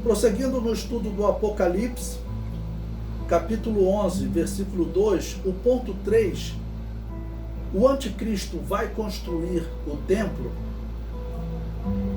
Prosseguindo no estudo do Apocalipse, capítulo 11, versículo 2, o ponto 3, o anticristo vai construir o templo?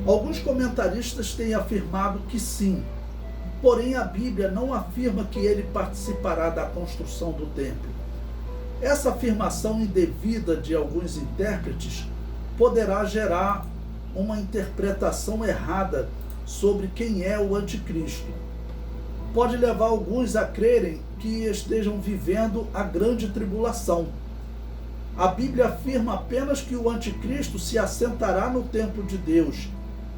Alguns comentaristas têm afirmado que sim, porém a Bíblia não afirma que ele participará da construção do templo. Essa afirmação indevida de alguns intérpretes poderá gerar uma interpretação errada sobre quem é o anticristo. Pode levar alguns a crerem que estejam vivendo a grande tribulação. A Bíblia afirma apenas que o anticristo se assentará no templo de Deus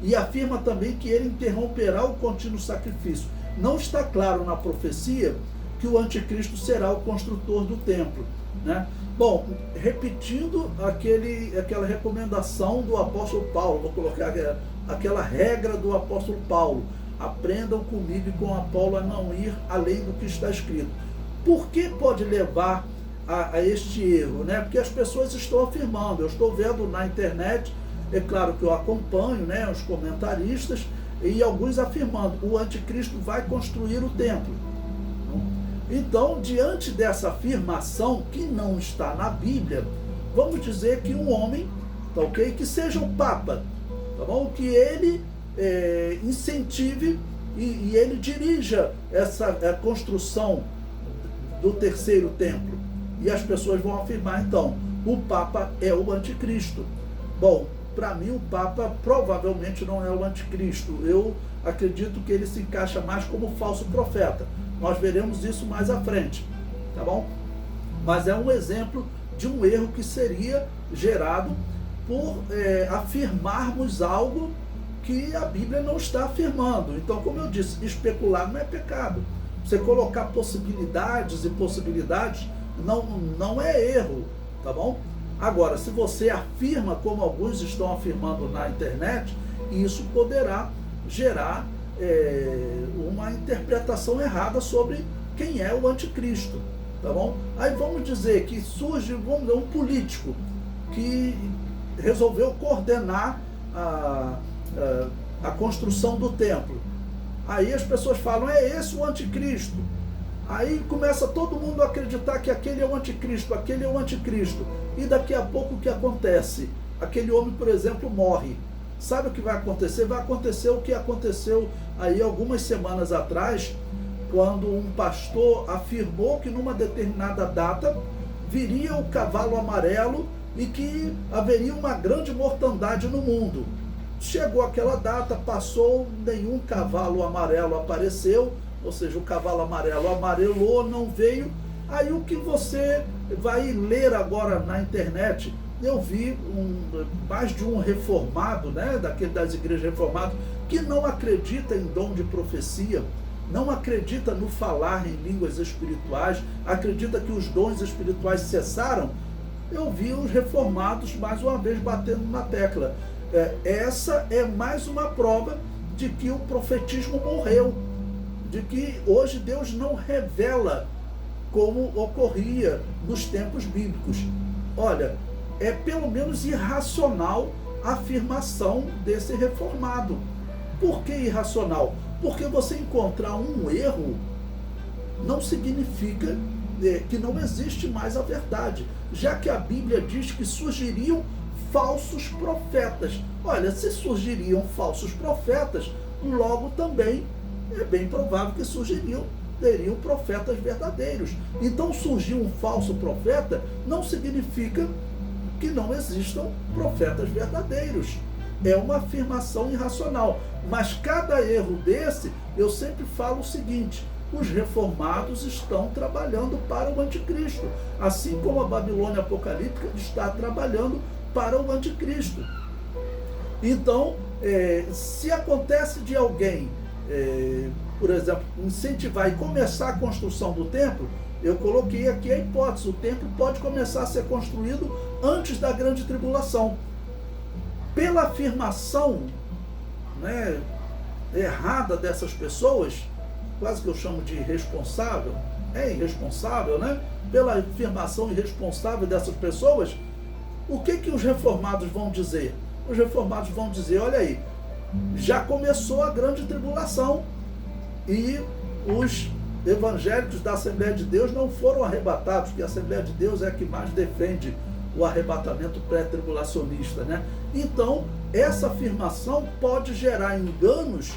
e afirma também que ele interromperá o contínuo sacrifício. Não está claro na profecia que o anticristo será o construtor do templo, né? Bom, repetindo aquela recomendação do apóstolo Paulo, vou colocar aquela regra do apóstolo Paulo: aprendam comigo e com Apolo a não ir além do que está escrito. Por que pode levar a este erro, né? Porque as pessoas estão afirmando, eu estou vendo na internet, é claro que eu acompanho, né, os comentaristas, e alguns afirmando, o anticristo vai construir o templo. Então, diante dessa afirmação que não está na Bíblia, vamos dizer que um homem, tá ok? Que seja o Papa, tá bom? Que ele incentive e ele dirija essa construção do terceiro templo. E as pessoas vão afirmar, então, o Papa é o anticristo. Bom, para mim o Papa provavelmente não é o anticristo. Eu acredito que ele se encaixa mais como falso profeta. Nós veremos isso mais à frente, tá bom? Mas é um exemplo de um erro que seria gerado por afirmarmos algo que a Bíblia não está afirmando. Então, como eu disse, especular não é pecado. Você colocar possibilidades e possibilidades não é erro, tá bom? Agora, se você afirma, como alguns estão afirmando na internet, isso poderá gerar uma interpretação errada sobre quem é o anticristo, tá bom? Aí vamos dizer que surge, um político que resolveu coordenar a construção do templo. Aí as pessoas falam, é esse o anticristo. Aí começa todo mundo a acreditar que aquele é o anticristo, aquele é o anticristo. E daqui a pouco o que acontece? Aquele homem, por exemplo, morre. Sabe o que vai acontecer? Vai acontecer o que aconteceu aí algumas semanas atrás, quando um pastor afirmou que numa determinada data viria o cavalo amarelo e que haveria uma grande mortandade no mundo. Chegou aquela data, passou, nenhum cavalo amarelo apareceu, ou seja, o cavalo amarelo amarelou, não veio. Aí o que você vai ler agora na internet? Eu vi mais de um reformado, né, das igrejas reformadas, que não acredita em dom de profecia, não acredita no falar em línguas espirituais, acredita que os dons espirituais cessaram. Eu vi os reformados mais uma vez batendo na tecla. Essa é mais uma prova de que o profetismo morreu, de que hoje Deus não revela como ocorria nos tempos bíblicos. Olha, é pelo menos irracional a afirmação desse reformado. Por que irracional? Porque você encontrar um erro não significa que não existe mais a verdade, já que a Bíblia diz que surgiriam falsos profetas. Olha, se surgiriam falsos profetas, logo também é bem provável que teriam profetas verdadeiros. Então, surgir um falso profeta não significa que não existam profetas verdadeiros. É uma afirmação irracional. Mas cada erro desse, eu sempre falo o seguinte: os reformados estão trabalhando para o anticristo, assim como a Babilônia apocalíptica está trabalhando para o anticristo. Então, se acontece de alguém, por exemplo, incentivar e começar a construção do templo, eu coloquei aqui a hipótese: o templo pode começar a ser construído antes da grande tribulação. Pela afirmação, né, errada dessas pessoas, quase que eu chamo de irresponsável, irresponsável, né? Pela afirmação irresponsável dessas pessoas, o que os reformados vão dizer? Os reformados vão dizer, olha aí, já começou a grande tribulação, e os evangélicos da Assembleia de Deus não foram arrebatados, porque a Assembleia de Deus é a que mais defende o arrebatamento pré-tribulacionista, né? Então, essa afirmação pode gerar enganos,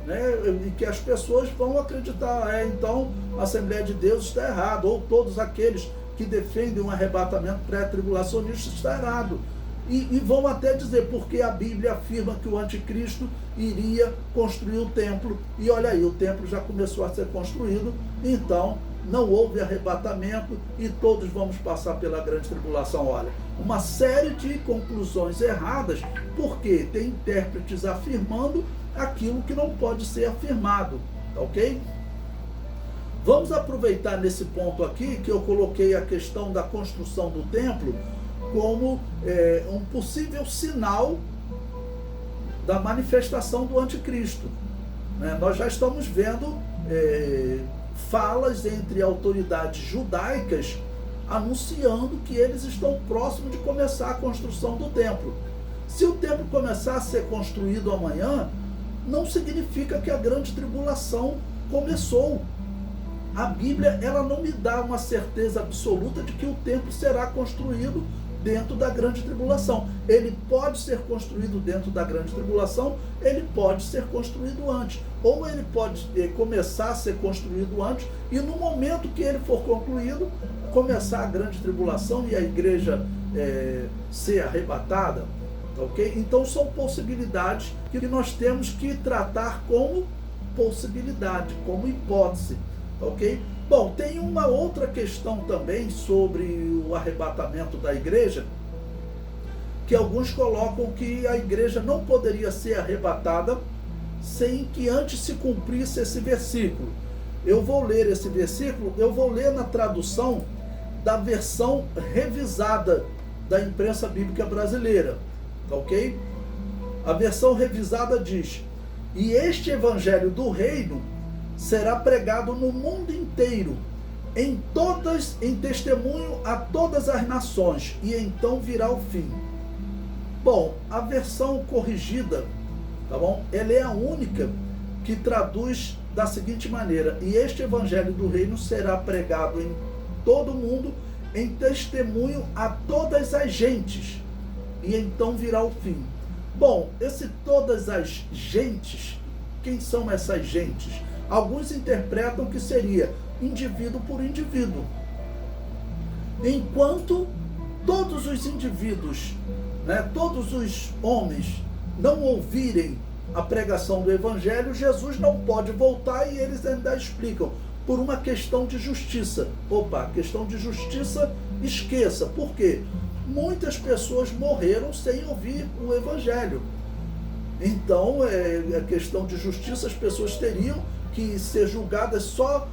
né, e que as pessoas vão acreditar, então a Assembleia de Deus está errada, ou todos aqueles que defendem um arrebatamento pré-tribulacionista está errado. E vão até dizer, porque a Bíblia afirma que o anticristo iria construir o templo, e olha aí, o templo já começou a ser construído, então não houve arrebatamento e todos vamos passar pela grande tribulação. Olha, uma série de conclusões erradas, porque tem intérpretes afirmando aquilo que não pode ser afirmado, tá ok? Vamos aproveitar nesse ponto aqui, que eu coloquei a questão da construção do templo como um possível sinal da manifestação do anticristo, né? Nós já estamos vendo falas entre autoridades judaicas anunciando que eles estão próximos de começar a construção do templo. Se o templo começar a ser construído amanhã, não significa que a grande tribulação começou. A Bíblia, ela não me dá uma certeza absoluta de que o templo será construído dentro da grande tribulação. Ele pode ser construído dentro da grande tribulação, ele pode ser construído antes, ou ele pode começar a ser construído antes, e no momento que ele for concluído, começar a grande tribulação e a igreja ser arrebatada, ok? Então são possibilidades que nós temos que tratar como possibilidade, como hipótese, ok? Bom, tem uma outra questão também sobre o arrebatamento da igreja, que alguns colocam que a igreja não poderia ser arrebatada sem que antes se cumprisse esse versículo. Eu vou ler esse versículo, eu vou ler na tradução da versão revisada da imprensa bíblica brasileira, ok? A versão revisada diz: e este evangelho do reino será pregado no mundo inteiro, em testemunho a todas as nações, e então virá o fim. Bom, a versão corrigida, tá bom? Ela é a única que traduz da seguinte maneira: e este evangelho do reino será pregado em todo o mundo, em testemunho a todas as gentes, e então virá o fim. Bom, esse todas as gentes, quem são essas gentes? Alguns interpretam que seria indivíduo por indivíduo. Enquanto todos os indivíduos, né, todos os homens não ouvirem a pregação do evangelho, Jesus não pode voltar, e eles ainda explicam, por uma questão de justiça. Opa, questão de justiça, esqueça. Por quê? Muitas pessoas morreram sem ouvir o evangelho. Então, a questão de justiça, as pessoas teriam que ser julgadas só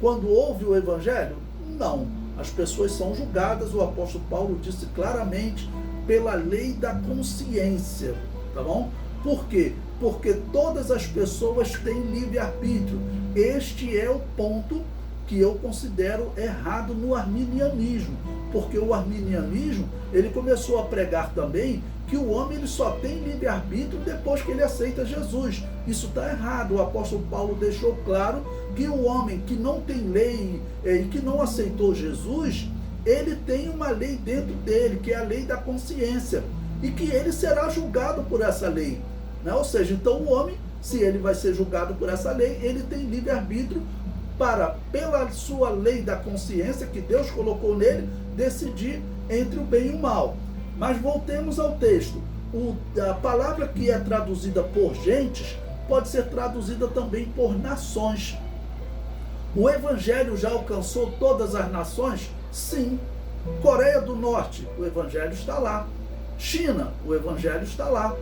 quando ouve o evangelho? Não, as pessoas são julgadas, o apóstolo Paulo disse claramente, pela lei da consciência, tá bom? Por quê? Porque todas as pessoas têm livre-arbítrio. Este é o ponto que eu considero errado no arminianismo, porque o arminianismo, ele começou a pregar também que o homem ele só tem livre-arbítrio depois que ele aceita Jesus. Isso está errado. O apóstolo Paulo deixou claro que o homem que não tem lei e que não aceitou Jesus, ele tem uma lei dentro dele, que é a lei da consciência, e que ele será julgado por essa lei, né? Ou seja, então o homem, se ele vai ser julgado por essa lei, ele tem livre-arbítrio para, pela sua lei da consciência que Deus colocou nele, decidir entre o bem e o mal. Mas voltemos ao texto. A palavra que é traduzida por gentes pode ser traduzida também por nações. O evangelho já alcançou todas as nações? Sim. Coreia do Norte, o evangelho está lá. China, o evangelho está lá.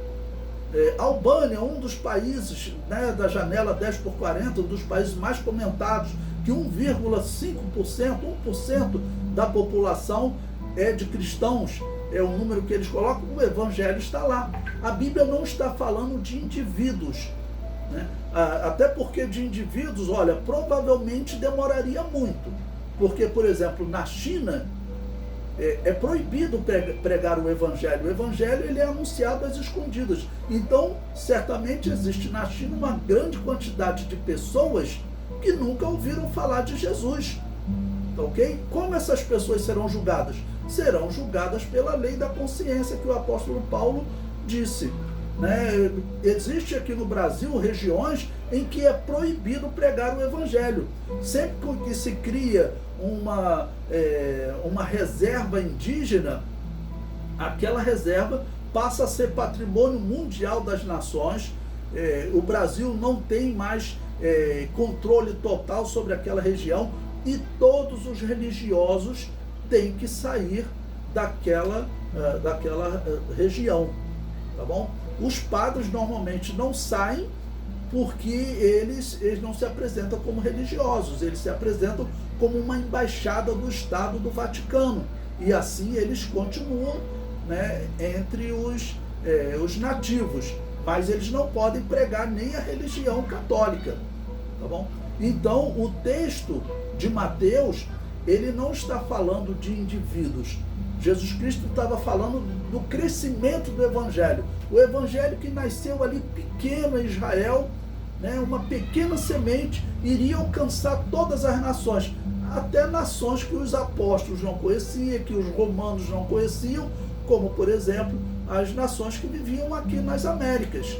Albânia, um dos países, né, da janela 10x40, um dos países mais comentados, que 1,5%, 1% da população é de cristãos, é o número que eles colocam, o evangelho está lá. A Bíblia não está falando de indivíduos, né? Até porque de indivíduos, olha, provavelmente demoraria muito, porque, por exemplo, na China, é proibido pregar o Evangelho. O Evangelho ele é anunciado às escondidas. Então, certamente existe na China uma grande quantidade de pessoas que nunca ouviram falar de Jesus. Ok? Como essas pessoas serão julgadas? Serão julgadas pela lei da consciência que o apóstolo Paulo disse. Né? Existe aqui no Brasil regiões em que é proibido pregar o Evangelho. Sempre que se cria uma reserva indígena, aquela reserva passa a ser patrimônio mundial das nações. O Brasil não tem mais controle total sobre aquela região e todos os religiosos têm que sair daquela região, tá bom? Os padres normalmente não saem porque eles não se apresentam como religiosos, eles se apresentam como uma embaixada do Estado do Vaticano, e assim eles continuam, né, entre os nativos, mas eles não podem pregar nem a religião católica, tá bom? Então o texto de Mateus, ele não está falando de indivíduos. Jesus Cristo estava falando do crescimento do Evangelho. O Evangelho que nasceu ali pequeno em Israel, né, uma pequena semente, iria alcançar todas as nações, até nações que os apóstolos não conheciam, que os romanos não conheciam, como, por exemplo, as nações que viviam aqui nas Américas.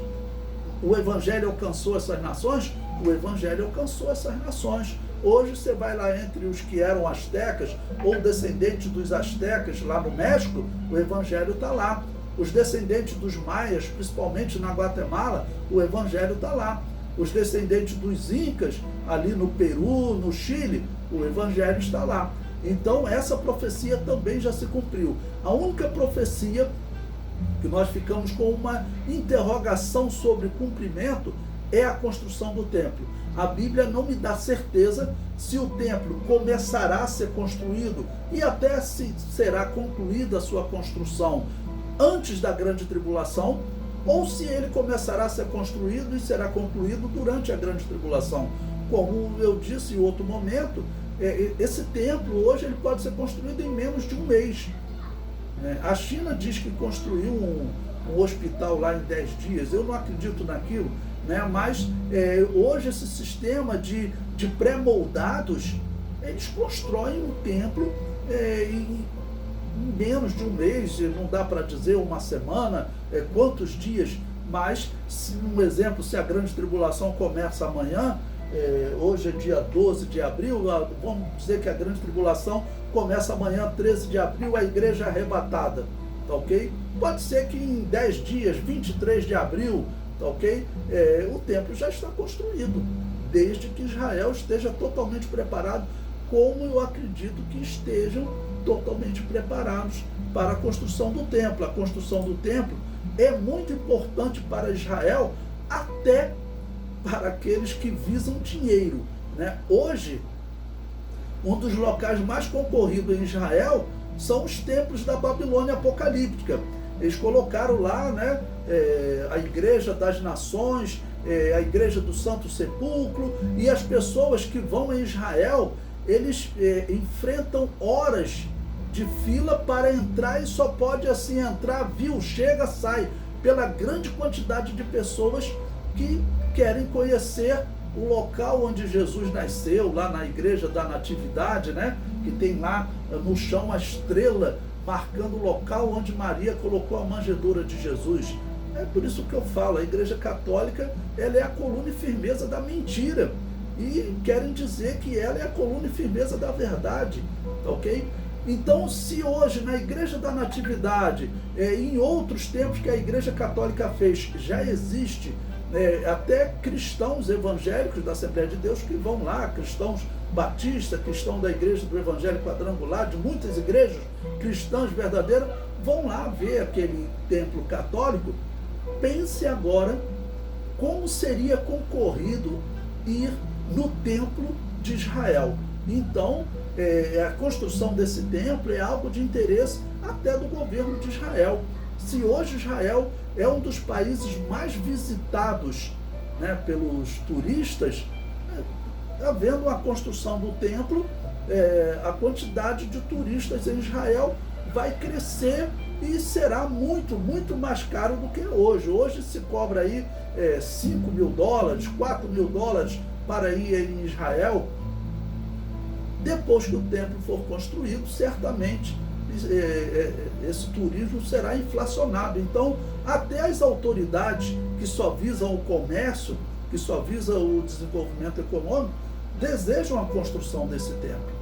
O Evangelho alcançou essas nações? O Evangelho alcançou essas nações. Hoje você vai lá entre os que eram astecas ou descendentes dos astecas lá no México, o Evangelho está lá. Os descendentes dos maias, principalmente na Guatemala, o Evangelho está lá. Os descendentes dos incas, ali no Peru, no Chile, o Evangelho está lá. Então essa profecia também já se cumpriu. A única profecia que nós ficamos com uma interrogação sobre cumprimento é a construção do templo. A Bíblia não me dá certeza se o templo começará a ser construído e até se será concluída a sua construção antes da grande tribulação, ou se ele começará a ser construído e será concluído durante a grande tribulação. Como eu disse em outro momento, esse templo hoje ele pode ser construído em menos de um mês. A China diz que construiu um hospital lá em 10 dias. Eu não acredito naquilo. Mas hoje esse sistema de pré-moldados, eles constroem um templo em menos de um mês, não dá para dizer uma semana, quantos dias, mas um exemplo, se a grande tribulação começa amanhã, hoje é dia 12 de abril, vamos dizer que a grande tribulação começa amanhã, 13 de abril, a igreja arrebatada, tá ok? Pode ser que em 10 dias, 23 de abril, tá ok? O templo já está construído, desde que Israel esteja totalmente preparado, como eu acredito que estejam totalmente preparados para a construção do templo. A construção do templo é muito importante para Israel, até para aqueles que visam dinheiro, né? Hoje, um dos locais mais concorridos em Israel são os templos da Babilônia apocalíptica. Eles colocaram lá, né, a Igreja das Nações, a Igreja do Santo Sepulcro, e as pessoas que vão em Israel, eles enfrentam horas de fila para entrar e só pode assim entrar, viu, chega, sai, pela grande quantidade de pessoas que querem conhecer o local onde Jesus nasceu, lá na Igreja da Natividade, né, que tem lá no chão a estrela marcando o local onde Maria colocou a manjedoura de Jesus. É por isso que eu falo, a Igreja Católica, ela é a coluna e firmeza da mentira, e querem dizer que ela é a coluna e firmeza da verdade, tá ok? Então, se hoje na Igreja da Natividade, em outros tempos que a Igreja Católica fez, já existe até cristãos evangélicos da Assembleia de Deus que vão lá, cristãos batistas, cristãos da Igreja do Evangelho Quadrangular, de muitas igrejas cristãs verdadeiras, vão lá ver aquele templo católico. Pense agora como seria concorrido ir no templo de Israel. Então, a construção desse templo é algo de interesse até do governo de Israel. Se hoje Israel é um dos países mais visitados, né, pelos turistas, havendo a construção do templo, a quantidade de turistas em Israel vai crescer e será muito, muito mais caro do que hoje. Hoje se cobra aí $5.000, $4.000 para ir em Israel. Depois que o templo for construído, certamente esse turismo será inflacionado. Então, até as autoridades que só visam o comércio, que só visam o desenvolvimento econômico, desejam a construção desse templo.